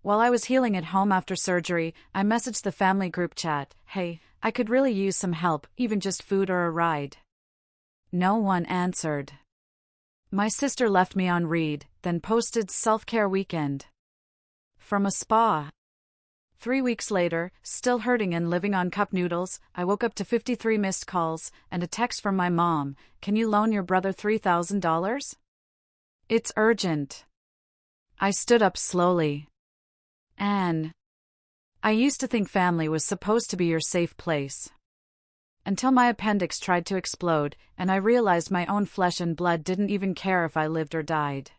While I was healing at home after surgery, I messaged the family group chat, "Hey, I could really use some help, even just food or a ride." No one answered. My sister left me on read, then posted self-care weekend from a spa. 3 weeks later, still hurting and living on cup noodles, I woke up to 53 missed calls and a text from my mom, "Can you loan your brother $3,000? It's urgent." I stood up slowly. Anne. I used to think family was supposed to be your safe place. Until my appendix tried to explode, and I realized my own flesh and blood didn't even care if I lived or died.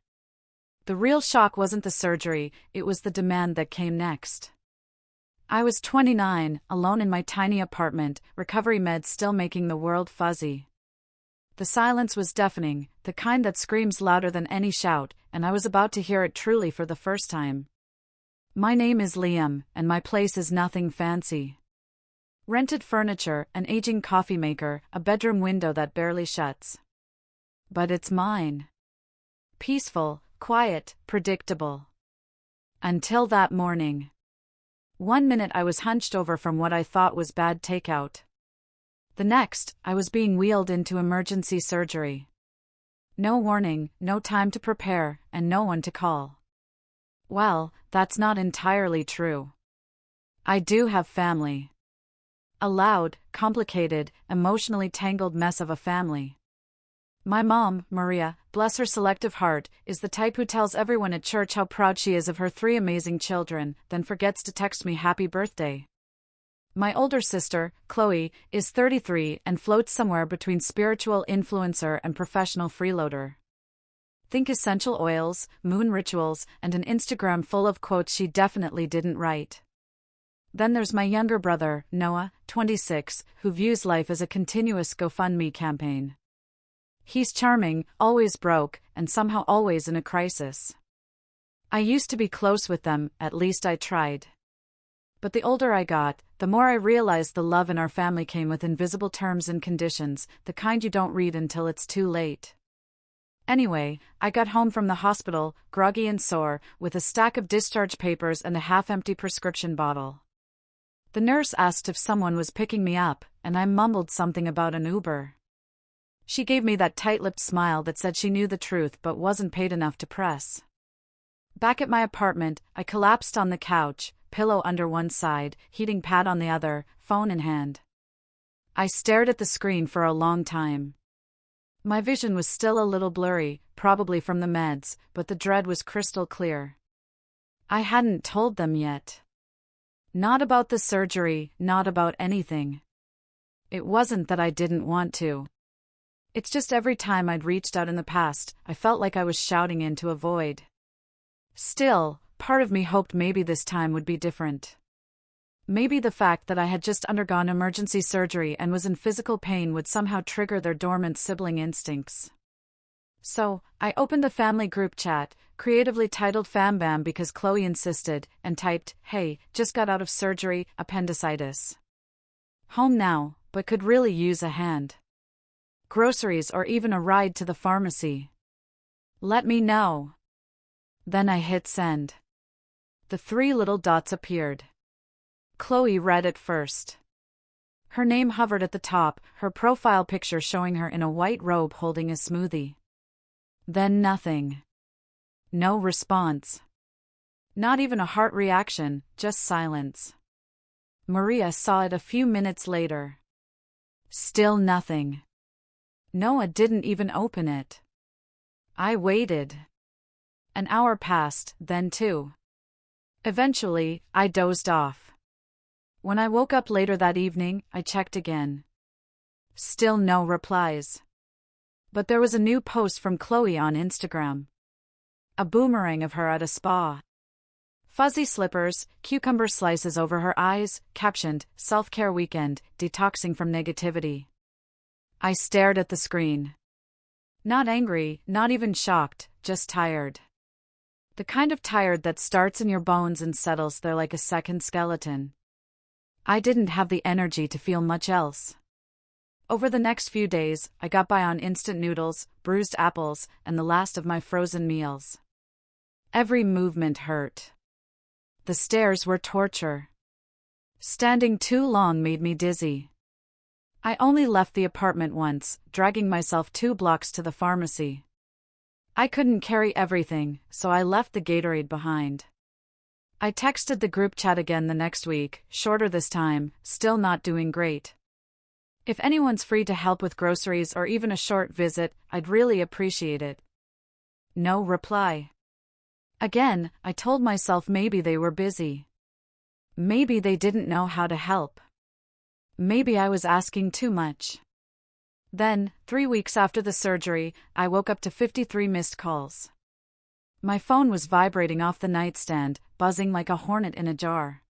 The real shock wasn't the surgery, it was the demand that came next. I was 29, alone in my tiny apartment, recovery meds still making the world fuzzy. The silence was deafening, the kind that screams louder than any shout, and I was about to hear it truly for the first time. My name is Liam, and my place is nothing fancy. Rented furniture, an aging coffee maker, a bedroom window that barely shuts. But it's mine. Peaceful, quiet, predictable. Until that morning. 1 minute I was hunched over from what I thought was bad takeout. The next, I was being wheeled into emergency surgery. No warning, no time to prepare, and no one to call. Well, that's not entirely true. I do have family. A loud, complicated, emotionally tangled mess of a family. My mom, Maria, bless her selective heart, is the type who tells everyone at church how proud she is of her 3 amazing children, then forgets to text me happy birthday. My older sister, Chloe, is 33 and floats somewhere between spiritual influencer and professional freeloader. Think essential oils, moon rituals, and an Instagram full of quotes she definitely didn't write. Then there's my younger brother, Noah, 26, who views life as a continuous GoFundMe campaign. He's charming, always broke, and somehow always in a crisis. I used to be close with them, at least I tried. But the older I got, the more I realized the love in our family came with invisible terms and conditions, the kind you don't read until it's too late. Anyway, I got home from the hospital, groggy and sore, with a stack of discharge papers and a half-empty prescription bottle. The nurse asked if someone was picking me up, and I mumbled something about an Uber. She gave me that tight-lipped smile that said she knew the truth but wasn't paid enough to press. Back at my apartment, I collapsed on the couch, pillow under one side, heating pad on the other, phone in hand. I stared at the screen for a long time. My vision was still a little blurry, probably from the meds, but the dread was crystal clear. I hadn't told them yet. Not about the surgery, not about anything. It wasn't that I didn't want to. It's just every time I'd reached out in the past, I felt like I was shouting into a void. Still, part of me hoped maybe this time would be different. Maybe the fact that I had just undergone emergency surgery and was in physical pain would somehow trigger their dormant sibling instincts. So, I opened the family group chat, creatively titled Fam Bam because Chloe insisted, and typed, "Hey, just got out of surgery, appendicitis. Home now, but could really use a hand. Groceries or even a ride to the pharmacy. Let me know." Then I hit send. The 3 little dots appeared. Chloe read it first. Her name hovered at the top, her profile picture showing her in a white robe holding a smoothie. Then nothing. No response. Not even a heart reaction, just silence. Maria saw it a few minutes later. Still nothing. Noah didn't even open it. I waited. An hour passed, then 2. Eventually, I dozed off. When I woke up later that evening, I checked again. Still no replies. But there was a new post from Chloe on Instagram. A boomerang of her at a spa. Fuzzy slippers, cucumber slices over her eyes, captioned, "Self-care weekend, detoxing from negativity." I stared at the screen. Not angry, not even shocked, just tired. The kind of tired that starts in your bones and settles there like a second skeleton. I didn't have the energy to feel much else. Over the next few days, I got by on instant noodles, bruised apples, and the last of my frozen meals. Every movement hurt. The stairs were torture. Standing too long made me dizzy. I only left the apartment once, dragging myself 2 blocks to the pharmacy. I couldn't carry everything, so I left the Gatorade behind. I texted the group chat again the next week, shorter this time, still not doing great. If anyone's free to help with groceries or even a short visit, I'd really appreciate it. No reply. Again, I told myself maybe they were busy. Maybe they didn't know how to help. Maybe I was asking too much. Then, 3 weeks after the surgery, I woke up to 53 missed calls. My phone was vibrating off the nightstand, buzzing like a hornet in a jar.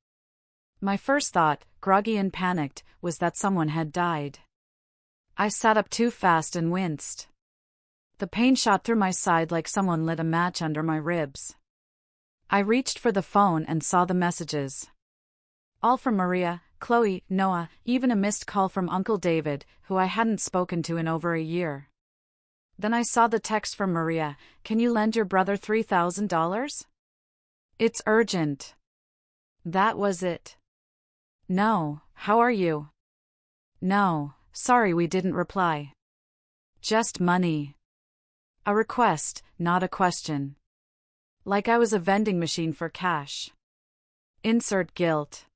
My first thought, groggy and panicked, was that someone had died. I sat up too fast and winced. The pain shot through my side like someone lit a match under my ribs. I reached for the phone and saw the messages. All from Maria, Chloe, Noah, even a missed call from Uncle David, who I hadn't spoken to in over a year. Then I saw the text from Maria, "Can you lend your brother $3,000? It's urgent." That was it. "No, how are you?" "No, sorry we didn't reply." Just money. A request, not a question. Like I was a vending machine for cash. Insert guilt.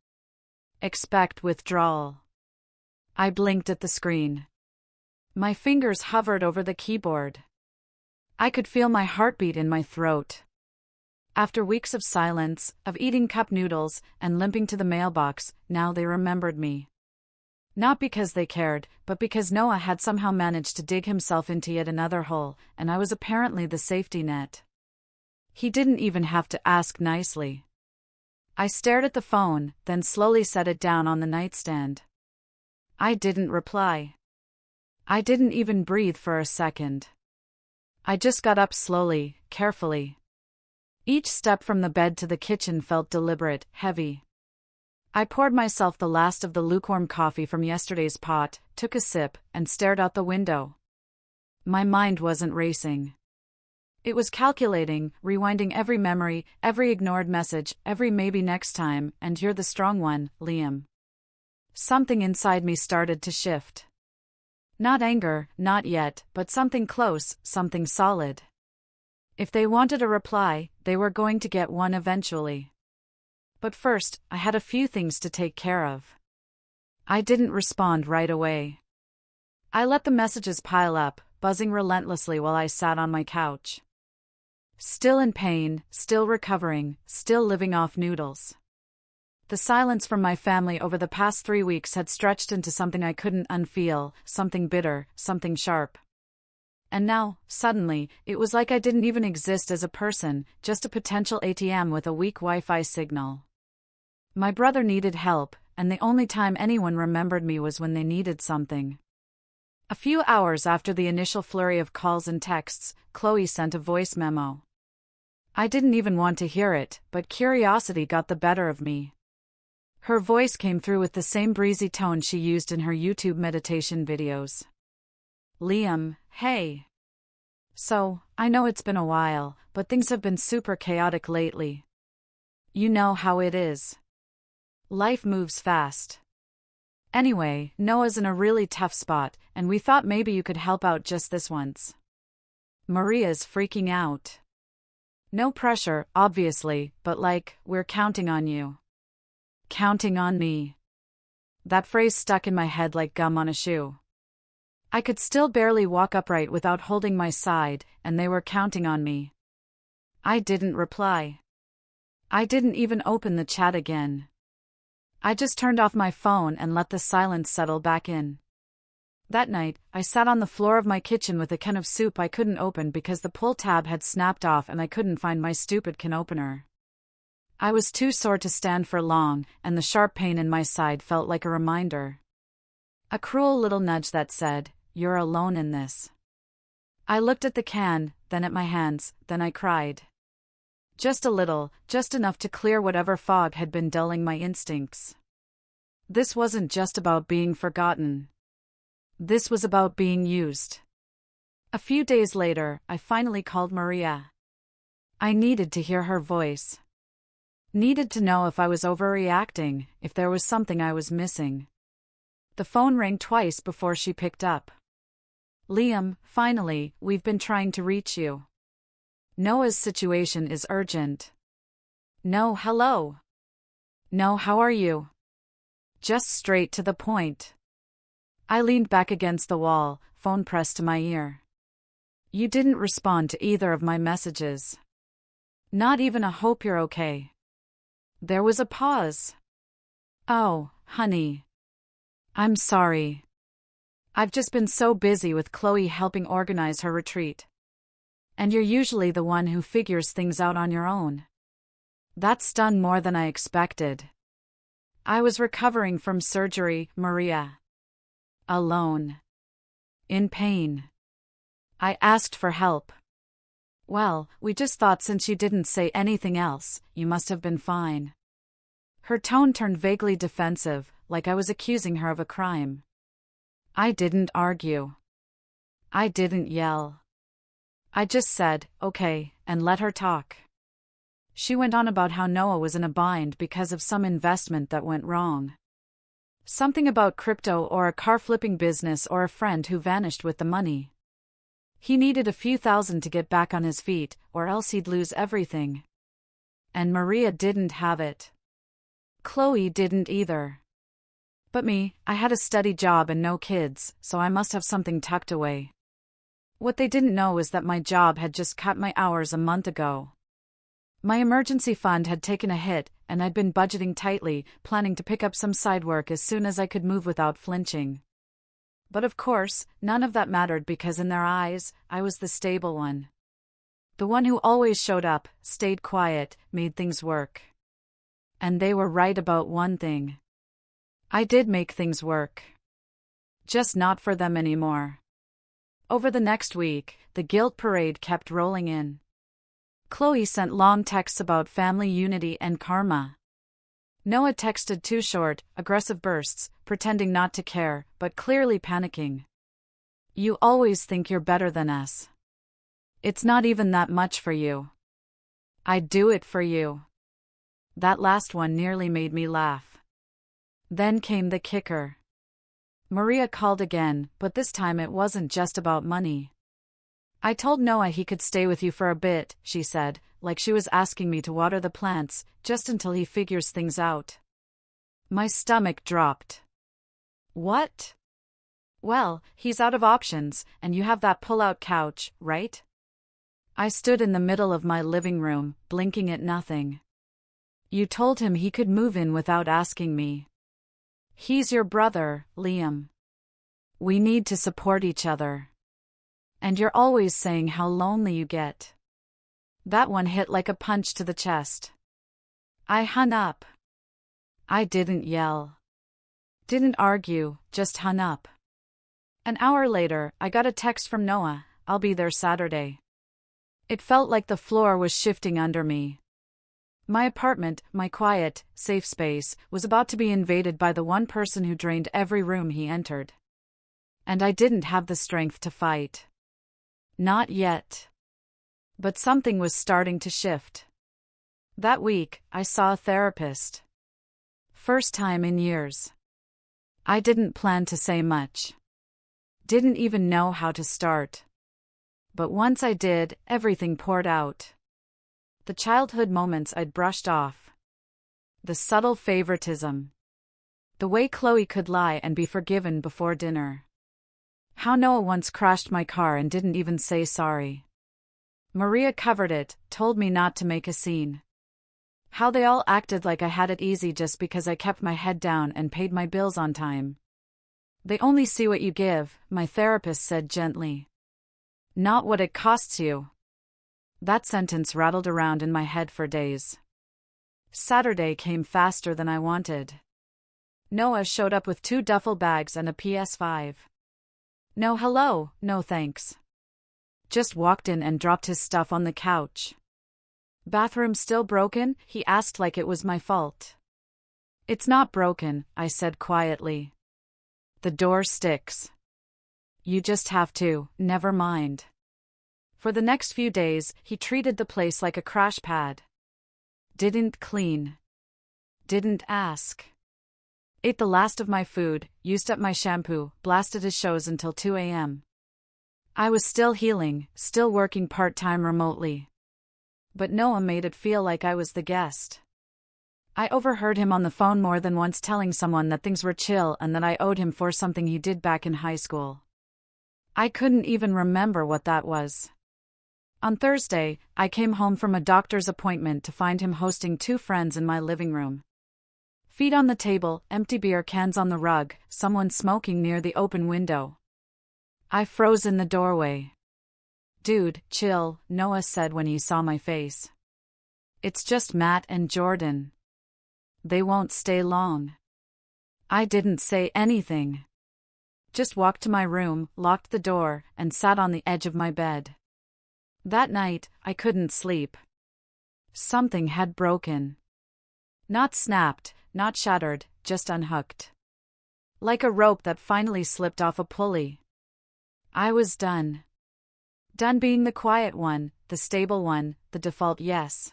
Expect withdrawal. I blinked at the screen. My fingers hovered over the keyboard. I could feel my heartbeat in my throat. After weeks of silence, of eating cup noodles, and limping to the mailbox, now they remembered me. Not because they cared, but because Noah had somehow managed to dig himself into yet another hole, and I was apparently the safety net. He didn't even have to ask nicely. I stared at the phone, then slowly set it down on the nightstand. I didn't reply. I didn't even breathe for a second. I just got up slowly, carefully. Each step from the bed to the kitchen felt deliberate, heavy. I poured myself the last of the lukewarm coffee from yesterday's pot, took a sip, and stared out the window. My mind wasn't racing. It was calculating, rewinding every memory, every ignored message, every maybe next time, and you're the strong one, Liam. Something inside me started to shift. Not anger, not yet, but something close, something solid. If they wanted a reply, they were going to get one eventually. But first, I had a few things to take care of. I didn't respond right away. I let the messages pile up, buzzing relentlessly while I sat on my couch. Still in pain, still recovering, still living off noodles. The silence from my family over the past 3 weeks had stretched into something I couldn't unfeel, something bitter, something sharp. And now, suddenly, it was like I didn't even exist as a person, just a potential ATM with a weak Wi-Fi signal. My brother needed help, and the only time anyone remembered me was when they needed something. A few hours after the initial flurry of calls and texts, Chloe sent a voice memo. I didn't even want to hear it, but curiosity got the better of me. Her voice came through with the same breezy tone she used in her YouTube meditation videos. "Liam, hey. So, I know it's been a while, but things have been super chaotic lately. You know how it is. Life moves fast. Anyway, Noah's in a really tough spot, and we thought maybe you could help out just this once. Maria's freaking out. No pressure, obviously, but we're counting on you." Counting on me. That phrase stuck in my head like gum on a shoe. I could still barely walk upright without holding my side, and they were counting on me. I didn't reply. I didn't even open the chat again. I just turned off my phone and let the silence settle back in. That night, I sat on the floor of my kitchen with a can of soup I couldn't open because the pull tab had snapped off and I couldn't find my stupid can opener. I was too sore to stand for long, and the sharp pain in my side felt like a reminder. A cruel little nudge that said, "You're alone in this." I looked at the can, then at my hands, then I cried. Just a little, just enough to clear whatever fog had been dulling my instincts. This wasn't just about being forgotten. This was about being used. A few days later, I finally called Maria. I needed to hear her voice. Needed to know if I was overreacting, if there was something I was missing. The phone rang twice before she picked up. Liam, finally, we've been trying to reach you. Noah's situation is urgent. No, hello. No, how are you? Just straight to the point. I leaned back against the wall, phone pressed to my ear. You didn't respond to either of my messages. Not even a hope you're okay. There was a pause. Oh, honey. I'm sorry. I've just been so busy with Chloe helping organize her retreat. And you're usually the one who figures things out on your own. That stung more than I expected. I was recovering from surgery, Maria. Alone. In pain. I asked for help. Well, we just thought since you didn't say anything else, you must have been fine. Her tone turned vaguely defensive, like I was accusing her of a crime. I didn't argue. I didn't yell. I just said, okay, and let her talk. She went on about how Noah was in a bind because of some investment that went wrong. Something about crypto or a car flipping business or a friend who vanished with the money. He needed a few thousand to get back on his feet, or else he'd lose everything. And Maria didn't have it. Chloe didn't either. But me, I had a steady job and no kids, so I must have something tucked away. What they didn't know is that my job had just cut my hours a month ago. My emergency fund had taken a hit, and I'd been budgeting tightly, planning to pick up some side work as soon as I could move without flinching. But of course, none of that mattered because in their eyes, I was the stable one. The one who always showed up, stayed quiet, made things work. And they were right about one thing. I did make things work. Just not for them anymore. Over the next week, the guilt parade kept rolling in. Chloe sent long texts about family unity and karma. Noah texted two short, aggressive bursts, pretending not to care, but clearly panicking. You always think you're better than us. It's not even that much for you. I'd do it for you. That last one nearly made me laugh. Then came the kicker. Maria called again, but this time it wasn't just about money. I told Noah he could stay with you for a bit, she said, like she was asking me to water the plants, just until he figures things out. My stomach dropped. What? Well, he's out of options, and you have that pull-out couch, right? I stood in the middle of my living room, blinking at nothing. You told him he could move in without asking me. He's your brother, Liam. We need to support each other. And you're always saying how lonely you get. That one hit like a punch to the chest. I hung up. I didn't yell. Didn't argue, just hung up. An hour later, I got a text from Noah, I'll be there Saturday. It felt like the floor was shifting under me. My apartment, my quiet, safe space, was about to be invaded by the one person who drained every room he entered. And I didn't have the strength to fight. Not yet. But something was starting to shift. That week, I saw a therapist. First time in years. I didn't plan to say much. Didn't even know how to start. But once I did, everything poured out. The childhood moments I'd brushed off. The subtle favoritism. The way Chloe could lie and be forgiven before dinner. How Noah once crashed my car and didn't even say sorry. Maria covered it, told me not to make a scene. How they all acted like I had it easy just because I kept my head down and paid my bills on time. They only see what you give, my therapist said gently. Not what it costs you. That sentence rattled around in my head for days. Saturday came faster than I wanted. Noah showed up with 2 duffel bags and a PS5. No hello, no thanks. Just walked in and dropped his stuff on the couch. Bathroom still broken? He asked like it was my fault. It's not broken, I said quietly. The door sticks. You just have to, never mind. For the next few days, he treated the place like a crash pad. Didn't clean. Didn't ask. Ate the last of my food, used up my shampoo, blasted his shows until 2 a.m. I was still healing, still working part-time remotely. But Noah made it feel like I was the guest. I overheard him on the phone more than once telling someone that things were chill and that I owed him for something he did back in high school. I couldn't even remember what that was. On Thursday, I came home from a doctor's appointment to find him hosting 2 friends in my living room. Feet on the table, empty beer cans on the rug, someone smoking near the open window. I froze in the doorway. "Dude, chill," Noah said when he saw my face. "It's just Matt and Jordan. They won't stay long." I didn't say anything. Just walked to my room, locked the door, and sat on the edge of my bed. That night, I couldn't sleep. Something had broken. Not snapped, not shattered, just unhooked. Like a rope that finally slipped off a pulley. I was done. Done being the quiet one, the stable one, the default yes.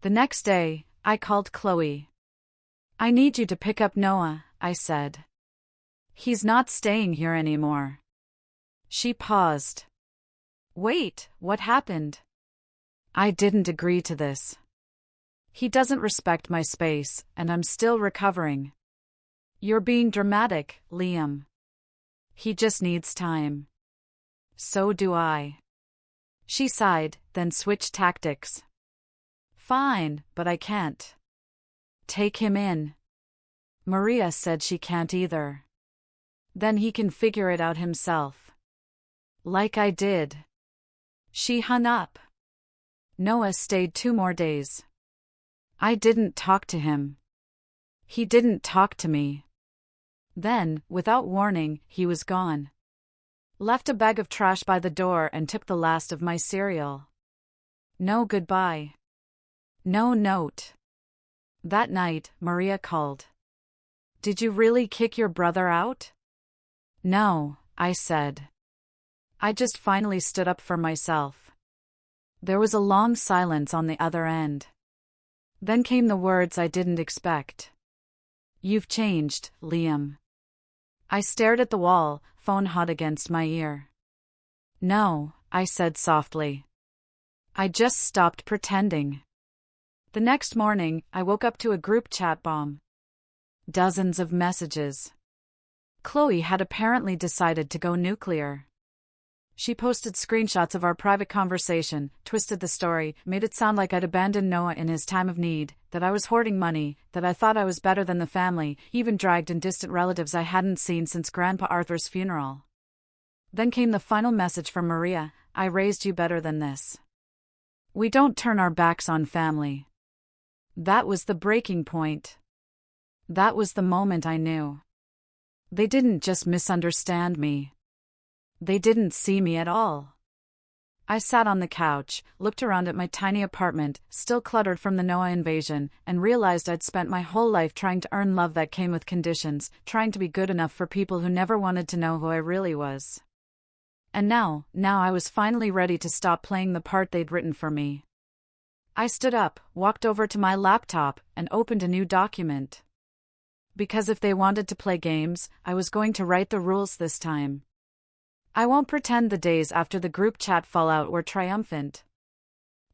The next day, I called Chloe. "I need you to pick up Noah," I said. "He's not staying here anymore." She paused. "Wait, what happened?" "I didn't agree to this. He doesn't respect my space, and I'm still recovering." "You're being dramatic, Liam. He just needs time." "So do I." She sighed, then switched tactics. "Fine, but I can't take him in." "Maria said she can't either." "Then he can figure it out himself." "Like I did." She hung up. Noah stayed 2 more days. I didn't talk to him. He didn't talk to me. Then, without warning, he was gone. Left a bag of trash by the door and took the last of my cereal. No goodbye. No note. That night, Maria called. "Did you really kick your brother out?" "No," I said. I just finally stood up for myself. There was a long silence on the other end. Then came the words I didn't expect. "You've changed, Liam." I stared at the wall, phone hot against my ear. "No," I said softly. "I just stopped pretending." The next morning, I woke up to a group chat bomb. Dozens of messages. Chloe had apparently decided to go nuclear. She posted screenshots of our private conversation, twisted the story, made it sound like I'd abandoned Noah in his time of need, that I was hoarding money, that I thought I was better than the family, even dragged in distant relatives I hadn't seen since Grandpa Arthur's funeral. Then came the final message from Maria: "I raised you better than this. We don't turn our backs on family." That was the breaking point. That was the moment I knew. They didn't just misunderstand me. They didn't see me at all. I sat on the couch, looked around at my tiny apartment, still cluttered from the Noah invasion, and realized I'd spent my whole life trying to earn love that came with conditions, trying to be good enough for people who never wanted to know who I really was. And now I was finally ready to stop playing the part they'd written for me. I stood up, walked over to my laptop, and opened a new document. Because if they wanted to play games, I was going to write the rules this time. I won't pretend the days after the group chat fallout were triumphant.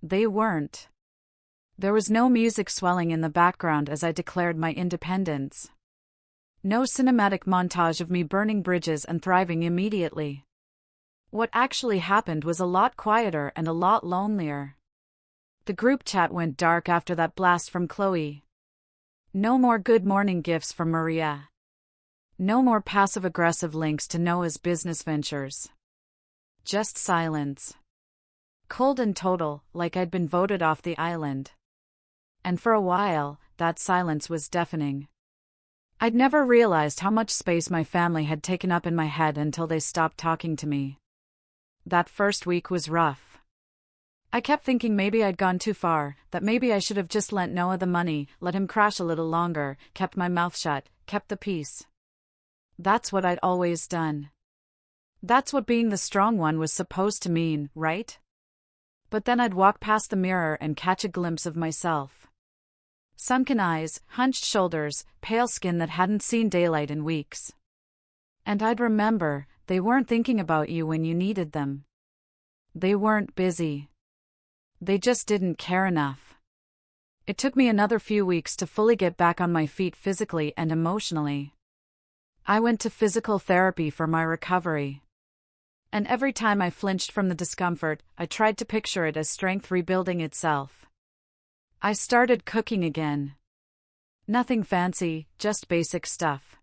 They weren't. There was no music swelling in the background as I declared my independence. No cinematic montage of me burning bridges and thriving immediately. What actually happened was a lot quieter and a lot lonelier. The group chat went dark after that blast from Chloe. No more good morning gifts from Maria. No more passive-aggressive links to Noah's business ventures. Just silence. Cold and total, like I'd been voted off the island. And for a while, that silence was deafening. I'd never realized how much space my family had taken up in my head until they stopped talking to me. That first week was rough. I kept thinking maybe I'd gone too far, that maybe I should have just lent Noah the money, let him crash a little longer, kept my mouth shut, kept the peace. That's what I'd always done. That's what being the strong one was supposed to mean, right? But then I'd walk past the mirror and catch a glimpse of myself. Sunken eyes, hunched shoulders, pale skin that hadn't seen daylight in weeks. And I'd remember, they weren't thinking about you when you needed them. They weren't busy. They just didn't care enough. It took me another few weeks to fully get back on my feet physically and emotionally. I went to physical therapy for my recovery. And every time I flinched from the discomfort, I tried to picture it as strength rebuilding itself. I started cooking again. Nothing fancy, just basic stuff.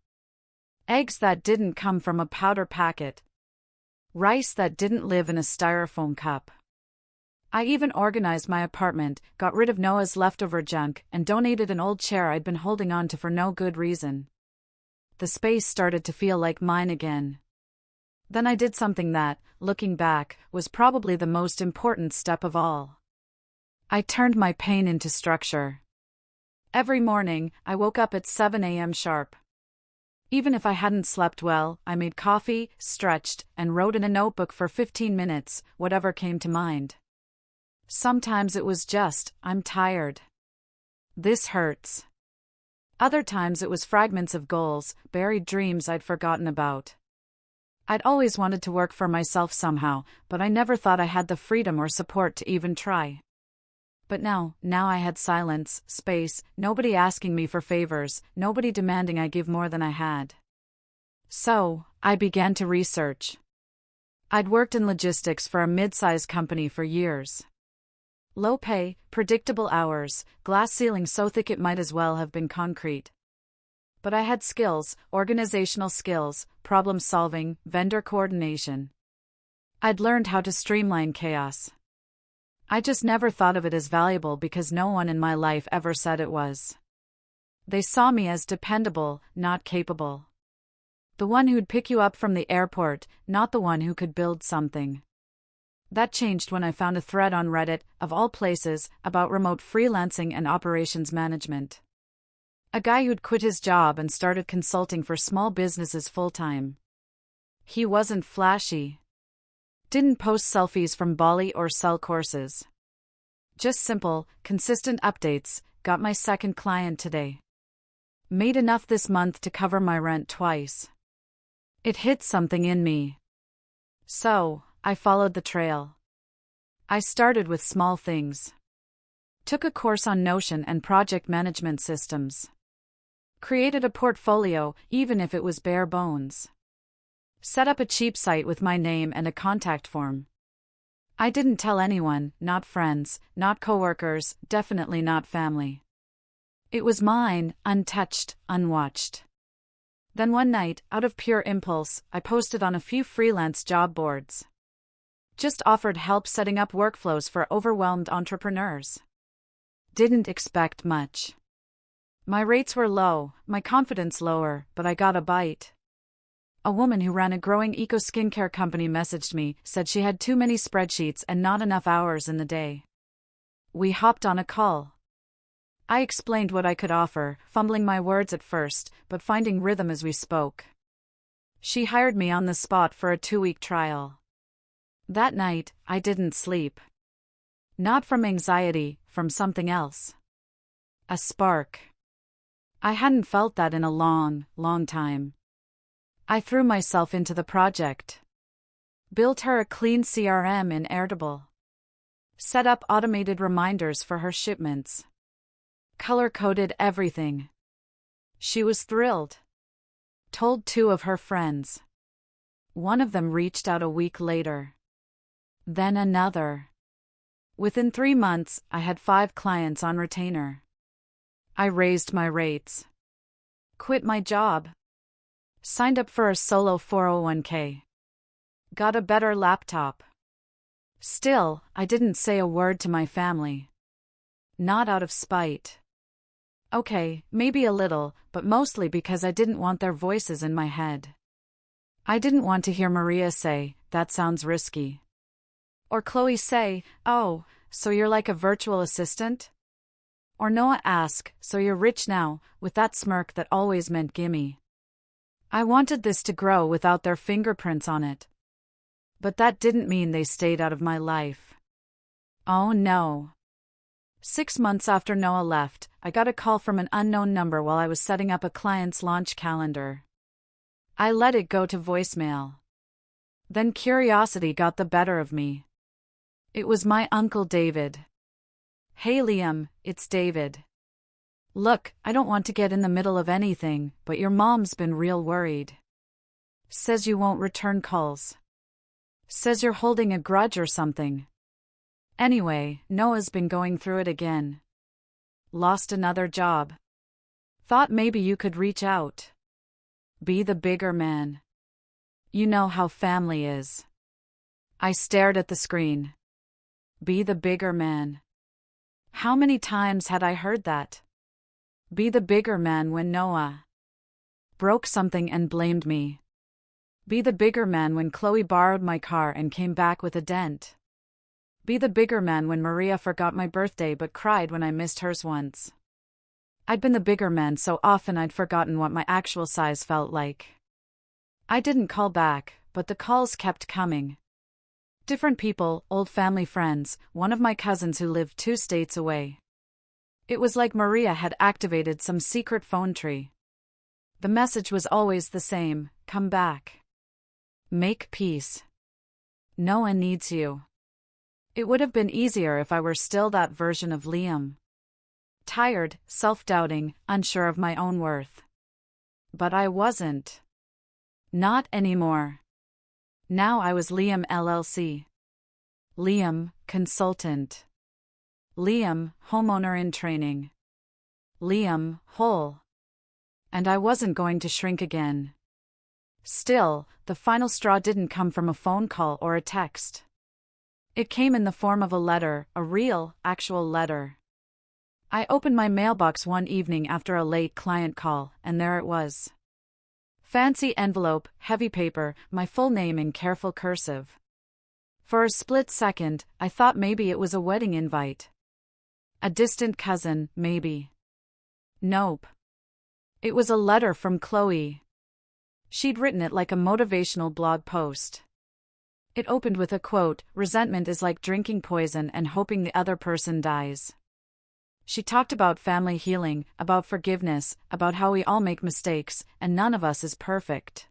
Eggs that didn't come from a powder packet. Rice that didn't live in a styrofoam cup. I even organized my apartment, got rid of Noah's leftover junk, and donated an old chair I'd been holding on to for no good reason. The space started to feel like mine again. Then I did something that, looking back, was probably the most important step of all. I turned my pain into structure. Every morning, I woke up at 7 a.m. sharp. Even if I hadn't slept well, I made coffee, stretched, and wrote in a notebook for 15 minutes, whatever came to mind. Sometimes it was just, I'm tired. This hurts. Other times it was fragments of goals, buried dreams I'd forgotten about. I'd always wanted to work for myself somehow, but I never thought I had the freedom or support to even try. But now I had silence, space, nobody asking me for favors, nobody demanding I give more than I had. So, I began to research. I'd worked in logistics for a mid-sized company for years. Low pay, predictable hours, glass ceiling so thick it might as well have been concrete. But I had skills, organizational skills, problem solving, vendor coordination. I'd learned how to streamline chaos. I just never thought of it as valuable because no one in my life ever said it was. They saw me as dependable, not capable. The one who'd pick you up from the airport, not the one who could build something. That changed when I found a thread on Reddit, of all places, about remote freelancing and operations management. A guy who'd quit his job and started consulting for small businesses full-time. He wasn't flashy. Didn't post selfies from Bali or sell courses. Just simple, consistent updates. Got my second client today. Made enough this month to cover my rent twice. It hit something in me. So, I followed the trail. I started with small things. Took a course on Notion and project management systems. Created a portfolio, even if it was bare bones. Set up a cheap site with my name and a contact form. I didn't tell anyone, not friends, not coworkers, definitely not family. It was mine, untouched, unwatched. Then one night, out of pure impulse, I posted on a few freelance job boards. Just offered help setting up workflows for overwhelmed entrepreneurs. Didn't expect much. My rates were low, my confidence lower, but I got a bite. A woman who ran a growing eco-skincare company messaged me, said she had too many spreadsheets and not enough hours in the day. We hopped on a call. I explained what I could offer, fumbling my words at first, but finding rhythm as we spoke. She hired me on the spot for a 2-week trial. That night, I didn't sleep. Not from anxiety, from something else. A spark. I hadn't felt that in a long, long time. I threw myself into the project. Built her a clean CRM in Airtable. Set up automated reminders for her shipments. Color-coded everything. She was thrilled. Told 2 of her friends. One of them reached out a week later. Then another. Within 3 months, I had 5 clients on retainer. I raised my rates. Quit my job. Signed up for a solo 401k. Got a better laptop. Still, I didn't say a word to my family. Not out of spite. Okay, maybe a little, but mostly because I didn't want their voices in my head. I didn't want to hear Maria say, "That sounds risky." Or Chloe say, "Oh, so you're like a virtual assistant?" Or Noah ask, "So you're rich now," with that smirk that always meant gimme. I wanted this to grow without their fingerprints on it. But that didn't mean they stayed out of my life. Oh no. 6 months after Noah left, I got a call from an unknown number while I was setting up a client's launch calendar. I let it go to voicemail. Then curiosity got the better of me. It was my Uncle David. Hey Liam, it's David. Look, I don't want to get in the middle of anything, but your mom's been real worried. Says you won't return calls. Says you're holding a grudge or something. Anyway, Noah's been going through it again. Lost another job. Thought maybe you could reach out. Be the bigger man. You know how family is. I stared at the screen. Be the bigger man. How many times had I heard that? Be the bigger man when Noah broke something and blamed me. Be the bigger man when Chloe borrowed my car and came back with a dent. Be the bigger man when Maria forgot my birthday but cried when I missed hers once. I'd been the bigger man so often I'd forgotten what my actual size felt like. I didn't call back, but the calls kept coming. Different people, old family friends, one of my cousins who lived 2 states away. It was like Maria had activated some secret phone tree. The message was always the same: come back. Make peace. Noah needs you. It would have been easier if I were still that version of Liam. Tired, self-doubting, unsure of my own worth. But I wasn't. Not anymore. Now I was Liam LLC. Liam, consultant. Liam, homeowner in training. Liam, whole. And I wasn't going to shrink again. Still, the final straw didn't come from a phone call or a text. It came in the form of a letter, a real, actual letter. I opened my mailbox one evening after a late client call, and there it was. Fancy envelope, heavy paper, my full name in careful cursive. For a split second, I thought maybe it was a wedding invite. A distant cousin, maybe. Nope. It was a letter from Chloe. She'd written it like a motivational blog post. It opened with a quote: "Resentment is like drinking poison and hoping the other person dies." She talked about family healing, about forgiveness, about how we all make mistakes, and none of us is perfect.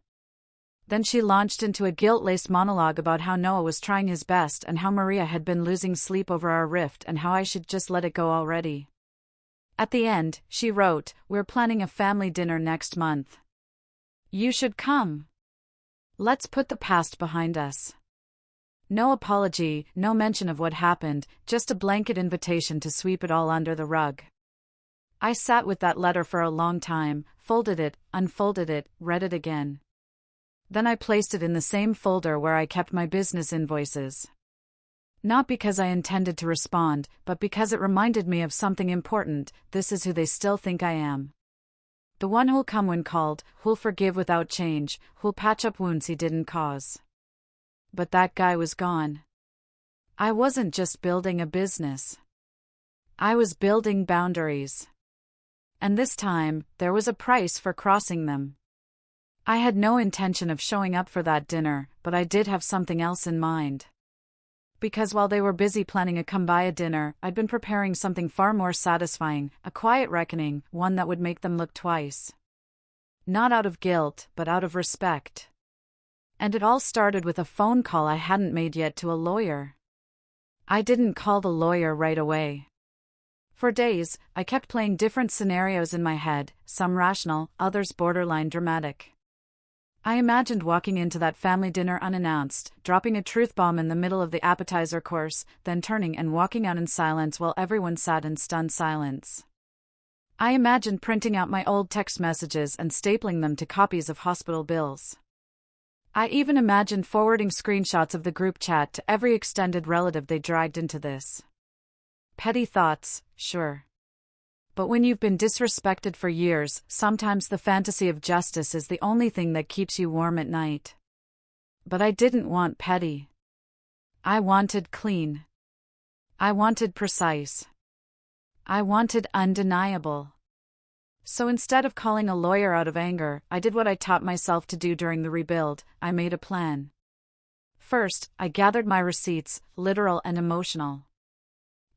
Then she launched into a guilt-laced monologue about how Noah was trying his best and how Maria had been losing sleep over our rift and how I should just let it go already. At the end, she wrote, "We're planning a family dinner next month. You should come. Let's put the past behind us." No apology, no mention of what happened, just a blanket invitation to sweep it all under the rug. I sat with that letter for a long time, folded it, unfolded it, read it again. Then I placed it in the same folder where I kept my business invoices. Not because I intended to respond, but because it reminded me of something important: this is who they still think I am. The one who'll come when called, who'll forgive without change, who'll patch up wounds he didn't cause. But that guy was gone. I wasn't just building a business. I was building boundaries. And this time, there was a price for crossing them. I had no intention of showing up for that dinner, but I did have something else in mind. Because while they were busy planning a come-by dinner, I'd been preparing something far more satisfying, a quiet reckoning, one that would make them look twice. Not out of guilt, but out of respect. And it all started with a phone call I hadn't made yet to a lawyer. I didn't call the lawyer right away. For days, I kept playing different scenarios in my head, some rational, others borderline dramatic. I imagined walking into that family dinner unannounced, dropping a truth bomb in the middle of the appetizer course, then turning and walking out in silence while everyone sat in stunned silence. I imagined printing out my old text messages and stapling them to copies of hospital bills. I even imagined forwarding screenshots of the group chat to every extended relative they dragged into this. Petty thoughts, sure. But when you've been disrespected for years, sometimes the fantasy of justice is the only thing that keeps you warm at night. But I didn't want petty. I wanted clean. I wanted precise. I wanted undeniable. So instead of calling a lawyer out of anger, I did what I taught myself to do during the rebuild: I made a plan. First, I gathered my receipts, literal and emotional.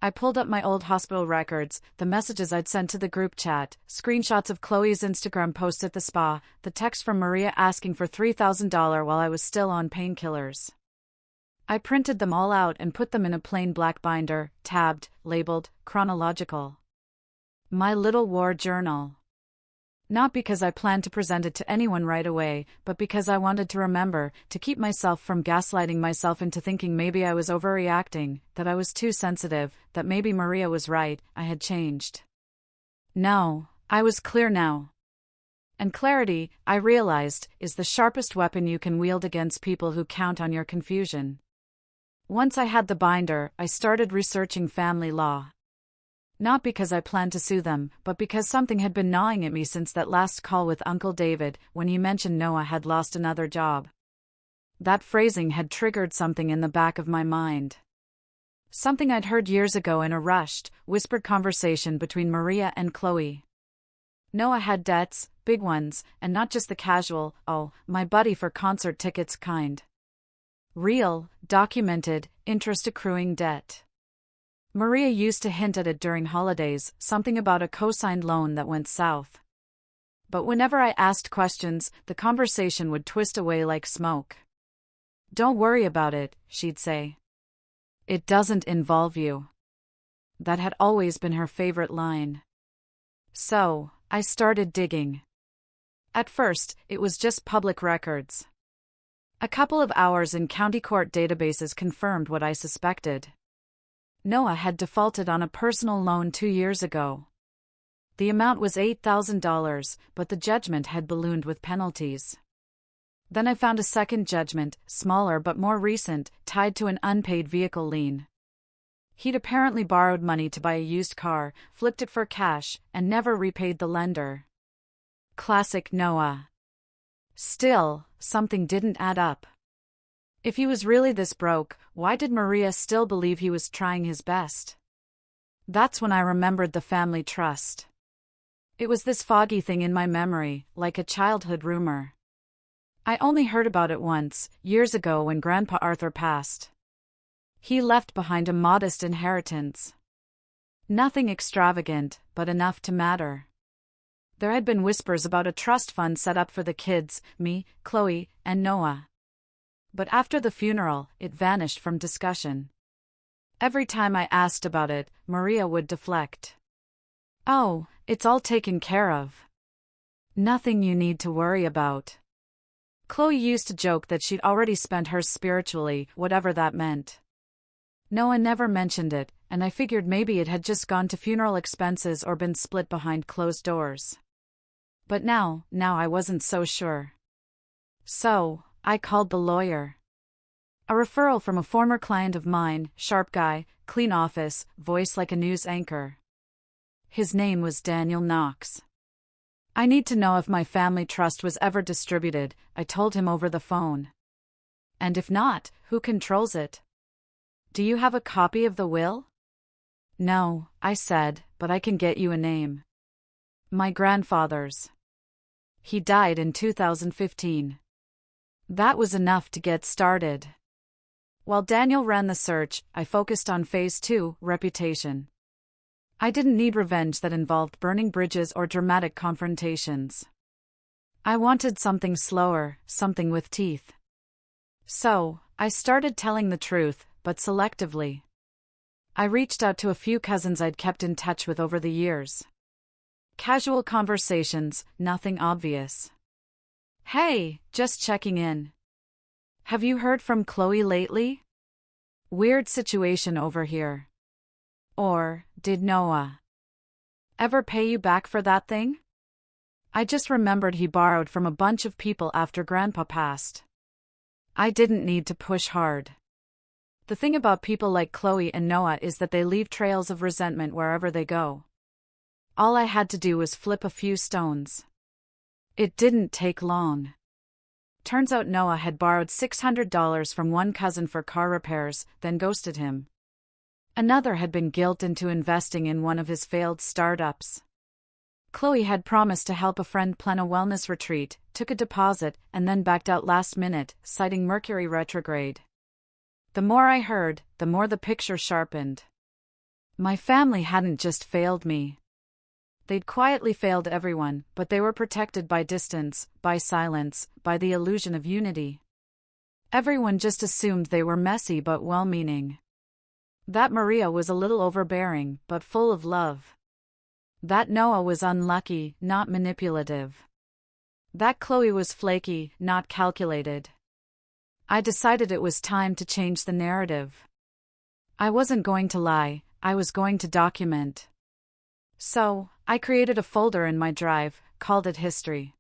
I pulled up my old hospital records, the messages I'd sent to the group chat, screenshots of Chloe's Instagram post at the spa, the text from Maria asking for $3,000 while I was still on painkillers. I printed them all out and put them in a plain black binder, tabbed, labeled, chronological. My little war journal. Not because I planned to present it to anyone right away, but because I wanted to remember, to keep myself from gaslighting myself into thinking maybe I was overreacting, that I was too sensitive, that maybe Maria was right, I had changed. No, I was clear now. And clarity, I realized, is the sharpest weapon you can wield against people who count on your confusion. Once I had the binder, I started researching family law. Not because I planned to sue them, but because something had been gnawing at me since that last call with Uncle David, when he mentioned Noah had lost another job. That phrasing had triggered something in the back of my mind. Something I'd heard years ago in a rushed, whispered conversation between Maria and Chloe. Noah had debts, big ones, and not just the casual, oh, my buddy for concert tickets kind. Real, documented, interest-accruing debt. Maria used to hint at it during holidays, something about a co-signed loan that went south. But whenever I asked questions, the conversation would twist away like smoke. "Don't worry about it," she'd say. "It doesn't involve you." That had always been her favorite line. So, I started digging. At first, it was just public records. A couple of hours in county court databases confirmed what I suspected. Noah had defaulted on a personal loan 2 years ago. The amount was $8,000, but the judgment had ballooned with penalties. Then I found a second judgment, smaller but more recent, tied to an unpaid vehicle lien. He'd apparently borrowed money to buy a used car, flipped it for cash, and never repaid the lender. Classic Noah. Still, something didn't add up. If he was really this broke, why did Maria still believe he was trying his best? That's when I remembered the family trust. It was this foggy thing in my memory, like a childhood rumor. I only heard about it once, years ago when Grandpa Arthur passed. He left behind a modest inheritance. Nothing extravagant, but enough to matter. There had been whispers about a trust fund set up for the kids, me, Chloe, and Noah. But after the funeral, it vanished from discussion. Every time I asked about it, Maria would deflect. "Oh, it's all taken care of. Nothing you need to worry about." Chloe used to joke that she'd already spent hers spiritually, whatever that meant. Noah never mentioned it, and I figured maybe it had just gone to funeral expenses or been split behind closed doors. But now I wasn't so sure. So, I called the lawyer. A referral from a former client of mine, sharp guy, clean office, voice like a news anchor. His name was Daniel Knox. "I need to know if my family trust was ever distributed," I told him over the phone. "And if not, who controls it? Do you have a copy of the will?" "No," I said, "but I can get you a name. My grandfather's. He died in 2015. That was enough to get started. While Daniel ran the search, I focused on phase 2, reputation. I didn't need revenge that involved burning bridges or dramatic confrontations. I wanted something slower, something with teeth. So, I started telling the truth, but selectively. I reached out to a few cousins I'd kept in touch with over the years. Casual conversations, nothing obvious. "Hey, just checking in. Have you heard from Chloe lately? Weird situation over here." Or, "Did Noah ever pay you back for that thing?" I just remembered he borrowed from a bunch of people after Grandpa passed. I didn't need to push hard. The thing about people like Chloe and Noah is that they leave trails of resentment wherever they go. All I had to do was flip a few stones. It didn't take long. Turns out Noah had borrowed $600 from one cousin for car repairs, then ghosted him. Another had been guilted into investing in one of his failed startups. Chloe had promised to help a friend plan a wellness retreat, took a deposit, and then backed out last minute, citing Mercury retrograde. The more I heard, the more the picture sharpened. My family hadn't just failed me. They'd quietly failed everyone, but they were protected by distance, by silence, by the illusion of unity. Everyone just assumed they were messy but well-meaning. That Maria was a little overbearing, but full of love. That Noah was unlucky, not manipulative. That Chloe was flaky, not calculated. I decided it was time to change the narrative. I wasn't going to lie, I was going to document. So, I created a folder in my drive, called it History.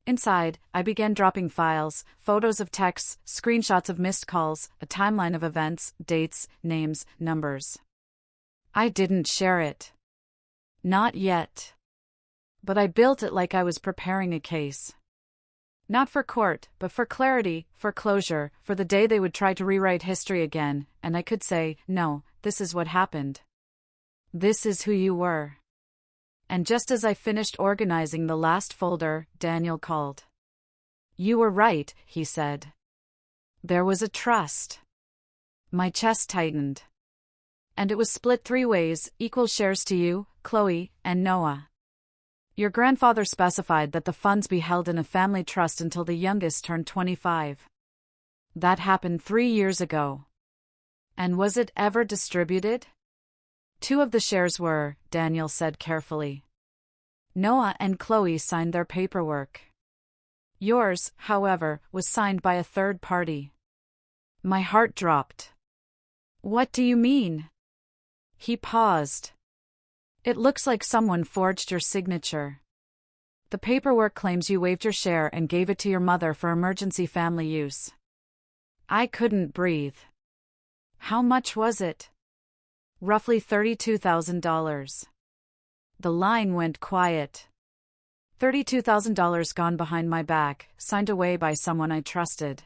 Inside, I began dropping files, photos of texts, screenshots of missed calls, a timeline of events, dates, names, numbers. I didn't share it. Not yet. But I built it like I was preparing a case. Not for court, but for clarity, for closure, for the day they would try to rewrite history again, and I could say, no, this is what happened. This is who you were. And just as I finished organizing the last folder, Daniel called. You were right, he said. There was a trust. My chest tightened. And it was split 3 ways, equal shares to you, Chloe, and Noah. Your grandfather specified that the funds be held in a family trust until the youngest turned 25. That happened 3 years ago. And was it ever distributed? 2 of the shares were, Daniel said carefully. Noah and Chloe signed their paperwork. Yours, however, was signed by a third party. My heart dropped. What do you mean? He paused. It looks like someone forged your signature. The paperwork claims you waived your share and gave it to your mother for emergency family use. I couldn't breathe. How much was it? Roughly $32,000. The line went quiet. $32,000 gone behind my back, signed away by someone I trusted.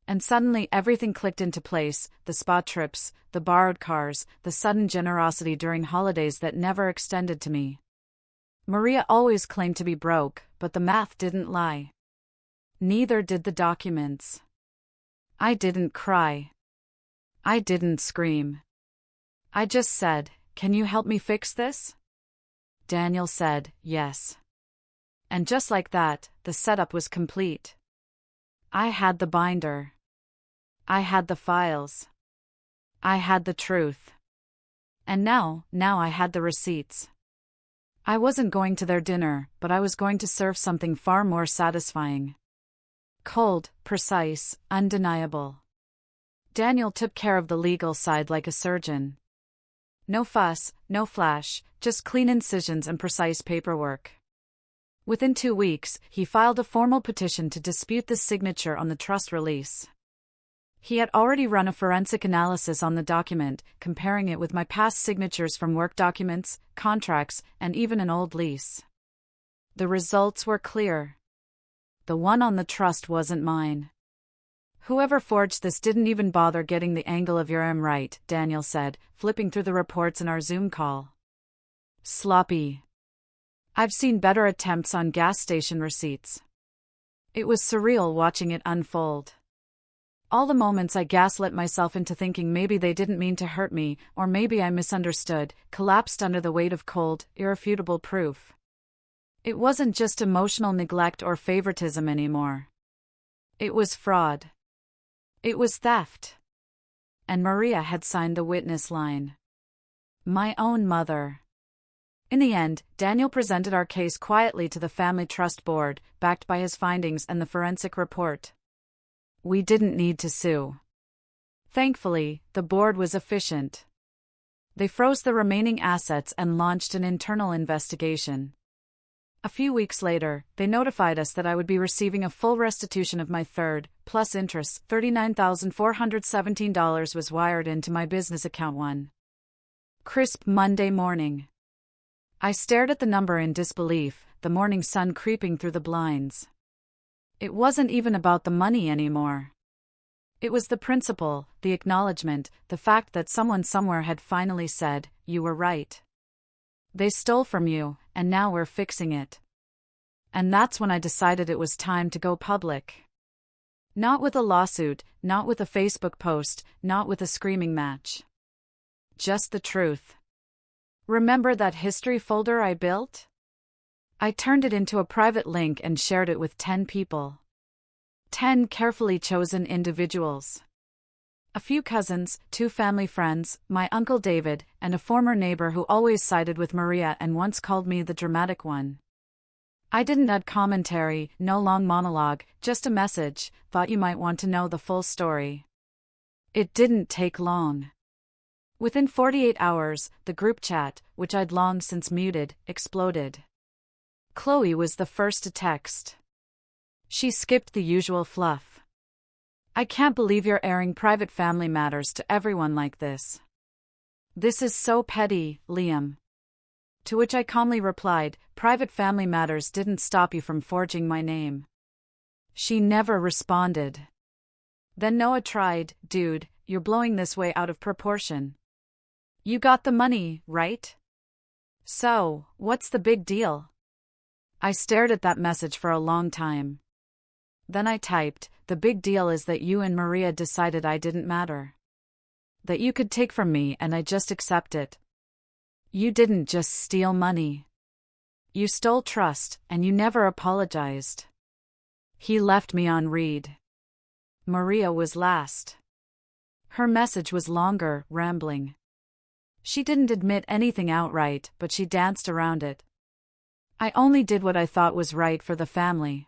And suddenly everything clicked into place, the spa trips, the borrowed cars, the sudden generosity during holidays that never extended to me. Maria always claimed to be broke, but the math didn't lie. Neither did the documents. I didn't cry. I didn't scream. I just said, can you help me fix this? Daniel said, yes. And just like that, the setup was complete. I had the binder. I had the files. I had the truth. And now I had the receipts. I wasn't going to their dinner, but I was going to serve something far more satisfying. Cold, precise, undeniable. Daniel took care of the legal side like a surgeon. No fuss, no flash, just clean incisions and precise paperwork. Within 2 weeks, he filed a formal petition to dispute the signature on the trust release. He had already run a forensic analysis on the document, comparing it with my past signatures from work documents, contracts, and even an old lease. The results were clear. The one on the trust wasn't mine. Whoever forged this didn't even bother getting the angle of your M right, Daniel said, flipping through the reports in our Zoom call. Sloppy. I've seen better attempts on gas station receipts. It was surreal watching it unfold. All the moments I gaslit myself into thinking maybe they didn't mean to hurt me, or maybe I misunderstood, collapsed under the weight of cold, irrefutable proof. It wasn't just emotional neglect or favoritism anymore. It was fraud. It was theft. And Maria had signed the witness line. My own mother. In the end, Daniel presented our case quietly to the Family Trust Board, backed by his findings and the forensic report. We didn't need to sue. Thankfully, the board was efficient. They froze the remaining assets and launched an internal investigation. A few weeks later, they notified us that I would be receiving a full restitution of my third, plus interest. $39,417 was wired into my business account one crisp Monday morning. I stared at the number in disbelief, the morning sun creeping through the blinds. It wasn't even about the money anymore. It was the principle, the acknowledgement, the fact that someone somewhere had finally said, you were right. They stole from you, and now we're fixing it. And that's when I decided it was time to go public. Not with a lawsuit, not with a Facebook post, not with a screaming match. just the truth. Remember that history folder I built? I turned it into a private link and shared it with 10 people. 10 carefully chosen individuals. A few cousins, 2 family friends, my Uncle David, and a former neighbor who always sided with Maria and once called me the dramatic one. I didn't add commentary, no long monologue, just a message, thought you might want to know the full story. It didn't take long. Within 48 hours, the group chat, which I'd long since muted, exploded. Chloe was the first to text. She skipped the usual fluff. I can't believe you're airing private family matters to everyone like this. This is so petty, Liam. To which I calmly replied, private family matters didn't stop you from forging my name. She never responded. Then Noah tried, dude, you're blowing this way out of proportion. You got the money, right? So, what's the big deal? I stared at that message for a long time. Then I typed, the big deal is that you and Maria decided I didn't matter. That you could take from me and I just accept it. You didn't just steal money. You stole trust, and you never apologized. He left me on read. Maria was last. Her message was longer, rambling. She didn't admit anything outright, but she danced around it. I only did what I thought was right for the family.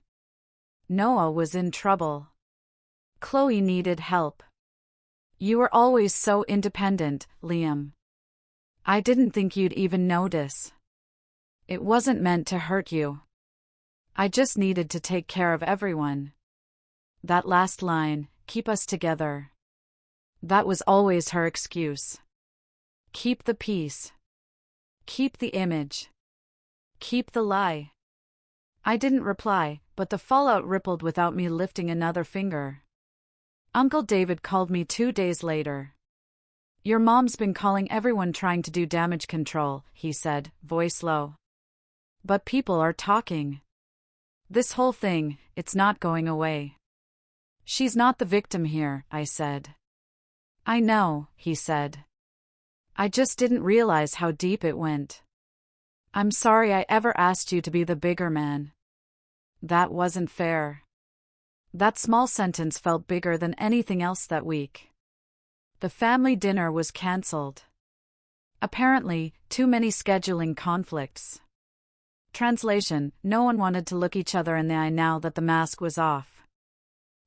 Noah was in trouble. Chloe needed help. You were always so independent, Liam. I didn't think you'd even notice. It wasn't meant to hurt you. I just needed to take care of everyone. That last line, keep us together. That was always her excuse. Keep the peace. Keep the image. Keep the lie. I didn't reply, but the fallout rippled without me lifting another finger. Uncle David called me 2 days later. Your mom's been calling everyone trying to do damage control, he said, voice low. But people are talking. This whole thing, it's not going away. She's not the victim here, I said. I know, he said. I just didn't realize how deep it went. I'm sorry I ever asked you to be the bigger man. That wasn't fair. That small sentence felt bigger than anything else that week. The family dinner was cancelled. Apparently, too many scheduling conflicts. Translation: no one wanted to look each other in the eye now that the mask was off.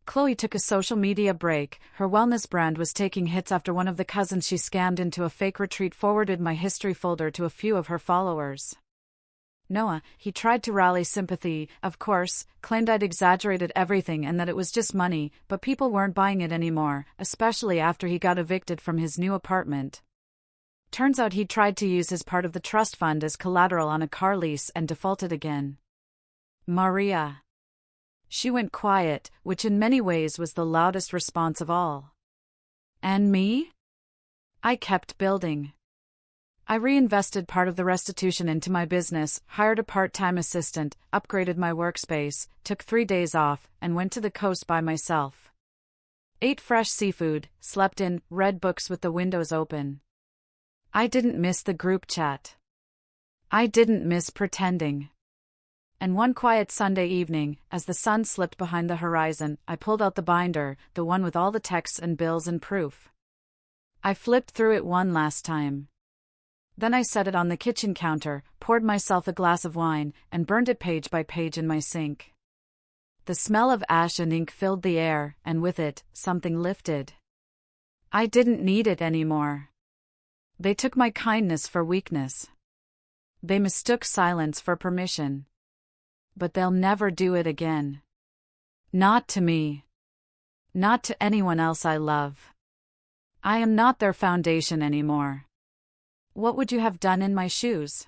Chloe took a social media break. Her wellness brand was taking hits after one of the cousins she scammed into a fake retreat forwarded my history folder to a few of her followers. Noah, he tried to rally sympathy, of course, claimed I'd exaggerated everything and that it was just money, but people weren't buying it anymore, especially after he got evicted from his new apartment. Turns out he'd tried to use his part of the trust fund as collateral on a car lease and defaulted again. Maria. She went quiet, which in many ways was the loudest response of all. And me? I kept building. I reinvested part of the restitution into my business, hired a part-time assistant, upgraded my workspace, took 3 days off, and went to the coast by myself. Ate fresh seafood, slept in, read books with the windows open. I didn't miss the group chat. I didn't miss pretending. And one quiet Sunday evening, as the sun slipped behind the horizon, I pulled out the binder, the one with all the texts and bills and proof. I flipped through it one last time. Then I set it on the kitchen counter, poured myself a glass of wine, and burned it page by page in my sink. The smell of ash and ink filled the air, and with it, something lifted. I didn't need it anymore. They took my kindness for weakness. They mistook silence for permission. But they'll never do it again. Not to me. Not to anyone else I love. I am not their foundation anymore. What would you have done in my shoes?